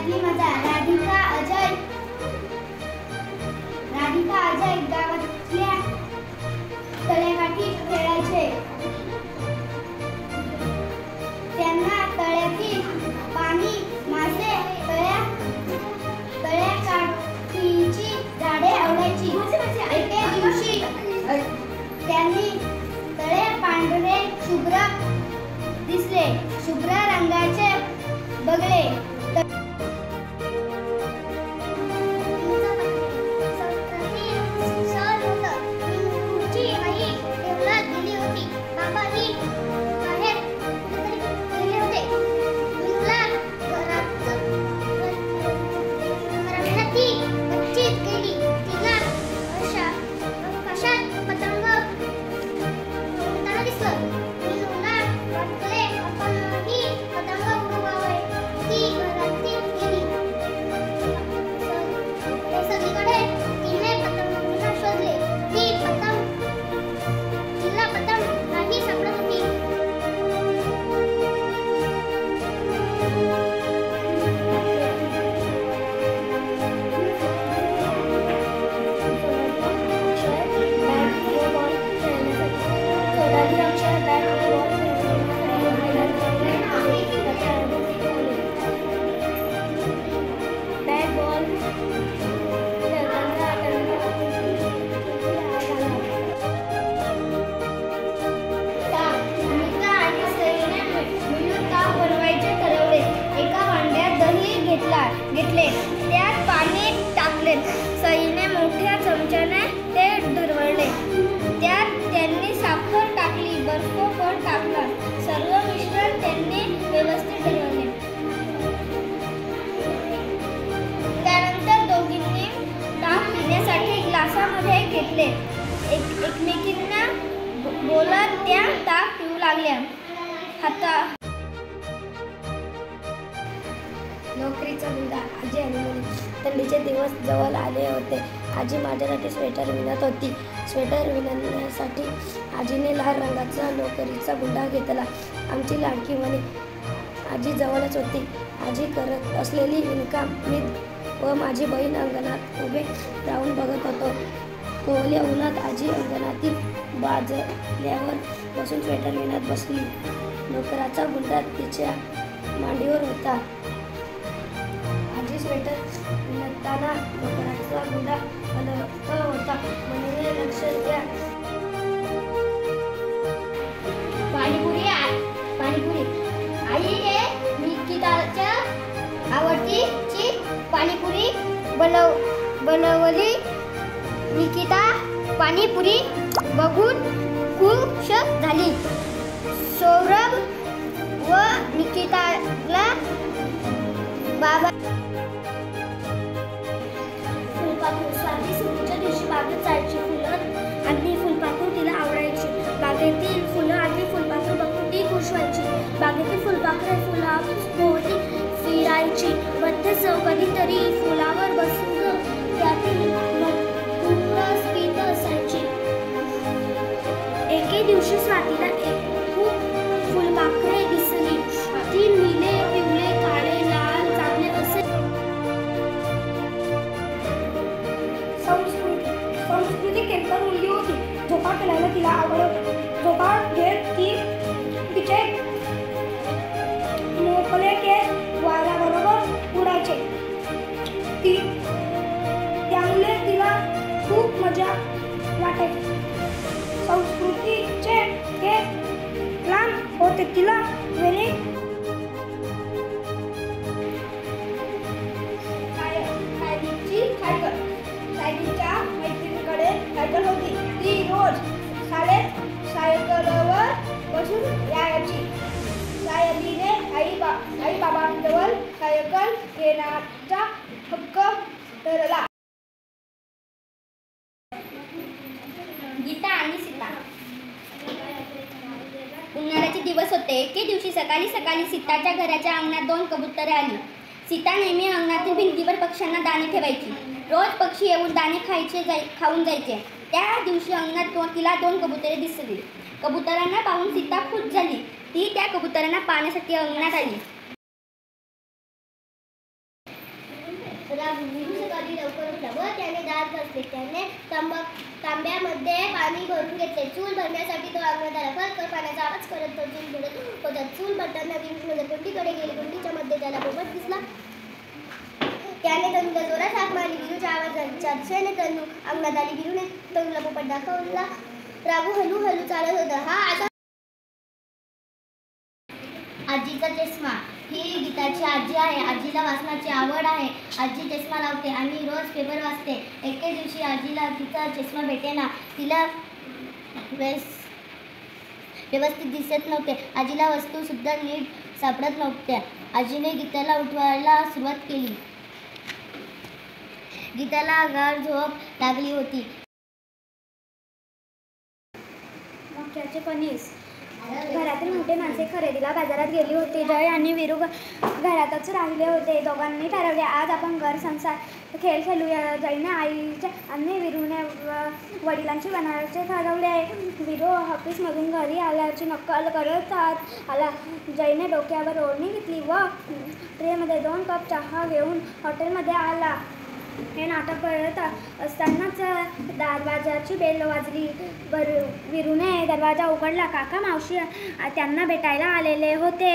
त्यातली मजा. राधिका अजय गावातल्या तळ्याकाठी खेळायचे. त्यांना तळ्यातील पाणी, मासे, तळ्याकाठीची झाडे आवडायची. एके दिवशी त्यांनी तळे पांढरे शुभ्र दिसले. शुभ्र रंगाचे बगळे घेतले. त्यात पाणी टाकले. सईने मोठ्या चमच्याने ते ढवळले. त्यात त्यांनी साखर टाकली, बर्फ पण टाकला. सर्व मिश्रण त्यांनी व्यवस्थित ढवळले. त्यानंतर दोघींनी ताक पिण्यासाठी ग्लासामध्ये घेतले. एकमेकींना बोलत त्या ताक पिऊ लागल्या. नोकरीचा मुद्दा. आजी आणि मुली. थंडीचे दिवस जवळ आले होते. आजी माझ्यासाठी स्वेटर विणत होती. स्वेटर विणण्यासाठी आजीने लाल रंगाचा लोकरीचा गुंडा घेतला. आमची लाडकी मणी आजी जवळच होती. आजी करत असलेली विणकाम मी व माझी बहीण अंगणात उभे राहून बघत होतो. कोवल्या उन्हात आजी अंगणातील बाजल्यावर बसून स्वेटर विणत बसली. लोकराचा गुंडा तिच्या मांडीवर होता. आजी स्वेटर विणताना लोकराचा गुंडा हलत होता. मनीने लक्ष द्या. पाणीपुरी आई हे निकिताच्या आवडतीची पाणीपुरी बनवली. निकिता पाणीपुरी बघून खुश झाली. सौरभ व निकिताला बाबा फुलपाखरू. स्वाती सुट्टीच्या दिवशी बागेत जायची. फुलं आणि फुलपाखरू तिला आवडायची. बागेतील फुलं आणि फुलपाखरू बघून ती खुश व्हायची. बागेतील फुलपाखरे फुलाभोवती फिरायची. मध्ये कधीतरी फुलावर बसून त्यातील पीत असायची. एके दिवशी स्वातीला खूप फुलपाखरे दिसली. ती निळे, पिवळे, काळे, लाल, जांभळे असे. संस्कृती केंद्र मुलगी होती. झोका खेळायला तिला आवडत. झोका घेत ती तिचे मोकळे केस वाऱ्याबरोबर उडायचे. त्यामुळे तिला खूप मजा वाटायची. संस्कृतीचे केस लांब होते. तिला वेळी सायलीच्या मैत्रिणीकडे सायकल होती. ती रोज शाळेत सायकलवर बसून यायची. सायलीने आई बाबांजवळ सायकल घेण्याचा हक्क धरला. गीता आणि सीता. उन्हाळ्याचे दिवस होते. एके दिवशी सकाळी सीताच्या घराच्या अंगणात 2 कबुतरे आली. सीता नेहमी अंगणातील भिंतीवर पक्ष्यांना दाणे ठेवायची. रोज पक्षी येऊन दाणे खाऊन जायचे. त्या दिवशी अंगणात तिला 2 कबुतरे दिसली. कबुतरांना पाहून सीता खुश झाली. ती त्या कबुतरांना पाहण्यासाठी अंगणात आली. विरू सकाळी लवकर उठला व त्याने दात घासले. त्याने तांब्यामध्ये पाणी भरून घेतले. चूल भरण्यासाठी तो अंगणात आला. खरखर पाण्याचा आवाज करत तो चूल भरत होता. चूल भरताना विरू नजर कुंडीकडे गेली. कुंडीच्या मध्ये त्याला पोपट दिसला. त्याने तनूला जोरात हाक मारली. विरूच्या आवाजाच्या दिशेने तनू अंगणात आली. विरूने तनूला पोपट दाखवला. राघू हळूहळू चालत होता. हा आता आजीचा चष्मा. ही गीताची आजी आहे. आजीला वाचनाची आवड आहे. आजी चष्मा लावते आणि रोज पेपर वाचते. एके दिवशी आजीला तिचा चष्मा भेटेना. तिला व्यवस्थित दिसत नव्हते. आजीला वस्तू सुद्धा नीट सापडत नव्हत्या. आजीने गीताला उठवायला सुरुवात केली. गीताला गाढ झोप लागली होती. मक्याचे कणीस. घरातील मोठे माणसे खरेदीला बाजारात गेली होती. जय आणि विरू घरातच राहिले होते. दोघांनी ठरवले, आज आपण घर संसार खेळ खेळूया. जयने आईचे आणि विरूने वडिलांची बनायचे ठरवले. विरू ऑफिसमधून घरी आल्याची नक्कल करत आला. जयने डोक्यावर ओढणी घेतली व ट्रेमध्ये 2 कप चहा घेऊन हॉटेलमध्ये आला. हे नाटक करत असतानाच दरवाजाची बेल वाजली. विरूने दरवाजा उघडला. काका मावशी त्यांना भेटायला आलेले होते.